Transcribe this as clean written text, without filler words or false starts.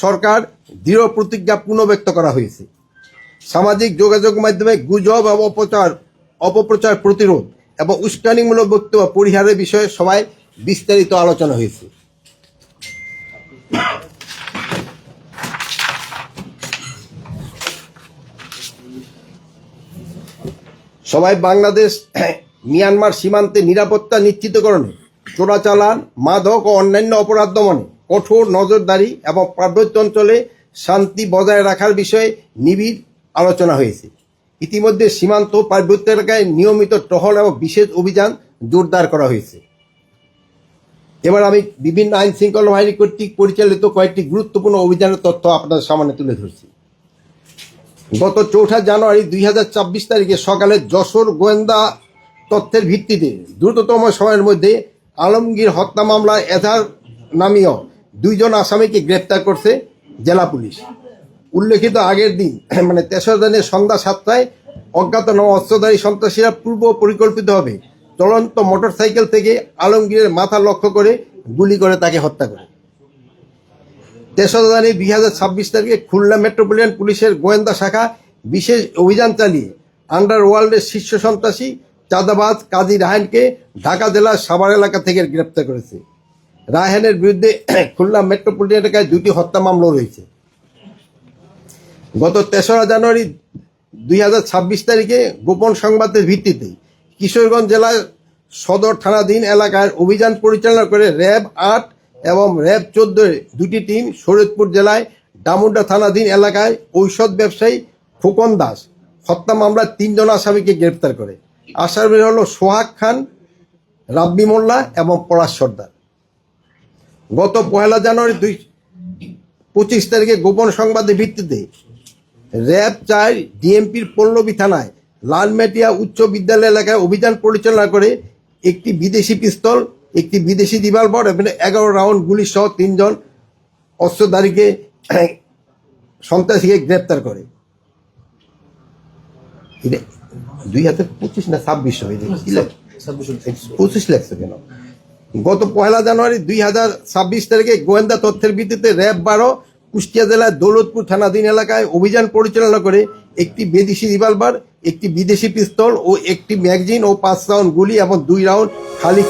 সরকার দৃঢ় প্রতিজ্ঞা পুনর্ব্যক্ত করা হয়েছে। সামাজিক যোগাযোগ মাধ্যমে গুজব এবং অপপ্রচার প্রতিরোধ এবং উস্কানিমূলক বক্তব্য পরিহারের বিষয়ে সভায় বিস্তারিত আলোচনা হয়েছে। সবাই বাংলাদেশ মিয়ানমার সীমান্তে নিরাপত্তা নিশ্চিতকরণে, চোরাচালান, মাদক ও অন্যান্য অপরাধ দমনে কঠোর নজরদারি এবং পার্বত্য অঞ্চলে শান্তি বজায় রাখার বিষয়ে নিবিড় আলোচনা হয়েছে। ইতিমধ্যে সীমান্ত পার্বত্য এলাকায় নিয়মিত টহল এবং বিশেষ অভিযান জোরদার করা হয়েছে। এবার আমি বিভিন্ন আইন শৃঙ্খলা বাহিনী কর্তৃক পরিচালিত কয়েকটি গুরুত্বপূর্ণ অভিযানের তথ্য আপনাদের সামনে তুলে ধরছি। গত 4 জানুয়ারি 2024 তারিখে সকালে যশোর গোয়েন্দা তথ্যের ভিত্তিতে দ্রুততম সময়ের মধ্যে আলমগীর হত্যা মামলায় এজাহার নামীয় 2 জন আসামিকে গ্রেপ্তার করছে জেলা পুলিশ। উল্লেখিত আগের দিন মানে 3রা জানুয়ারি সন্ধ্যা 7টায় অজ্ঞাতনামা অস্ত্রধারী সন্ত্রাসীরা পূর্ব পরিকল্পিতভাবে চলন্ত মোটরসাইকেল থেকে আলমগীরের মাথা লক্ষ্য করে গুলি করে তাকে হত্যা করে। 3রা জানুয়ারি 2026 তারিখে খুলনা মেট্রোপলিটন পুলিশের গোয়েন্দা শাখা বিশেষ অভিযান চালিয়ে আন্ডারওয়ার্ল্ডের শীর্ষ সন্ত্রাসী চাঁদাবাজ কাজী রায়হানকে ঢাকা জেলার সাভার এলাকা থেকে গ্রেপ্তার করেছে। রায়হানের বিরুদ্ধে খুলনা মেট্রোপলিটন এলাকায় 2টি হত্যা মামলা রয়েছে। গত 3রা জানুয়ারি 2026 তারিখে গোপন সংবাদের ভিত্তিতে কিশোরগঞ্জ জেলার সদর থানাধীন এলাকায় অভিযান পরিচালনা করে র্যাব 8 এবং র্যাব 14 2টি টিম শরীয়তপুর জেলায় ডামুড্ডা থানাধীন এলাকায় ঔষধ ব্যবসায়ী খোকন দাস হত্যা মামলায় 3 জন আসামিকে গ্রেপ্তার করে। আসামি হল সোহাগ খান, রাব্বি মোল্লা এবং পলাশ সর্দার। গত 1 জানুয়ারি 2025 তারিখে গোপন সংবাদের ভিত্তিতে র্যাব 4 ডিএমপির পল্লবী থানায় লালমেটিয়া উচ্চ বিদ্যালয় এলাকায় অভিযান পরিচালনা করে একটি বিদেশি পিস্তল, একটি বিদেশি রিভলভার এবং 11 রাউন্ড গুলি সহ 3 জন অস্ত্রধারীকে সন্ত্রাসীকে গ্রেপ্তার করে। 2025 না 26 হয়ে যায়, 25 লাগছে কেন? গত 1 জানুয়ারি 2026 তারিখে গোয়েন্দা তথ্যের ভিত্তিতে র্যাব 12 কুষ্টিয়া জেলার দৌলতপুর থানাধীন এলাকায় অভিযান পরিচালনা করে একটি বিদেশি রিভলভার, একটি বিদেশি পিস্তল ও একটি ম্যাগাজিন ও 5 রাউন্ড গুলি এবং 2 রাউন্ড খালি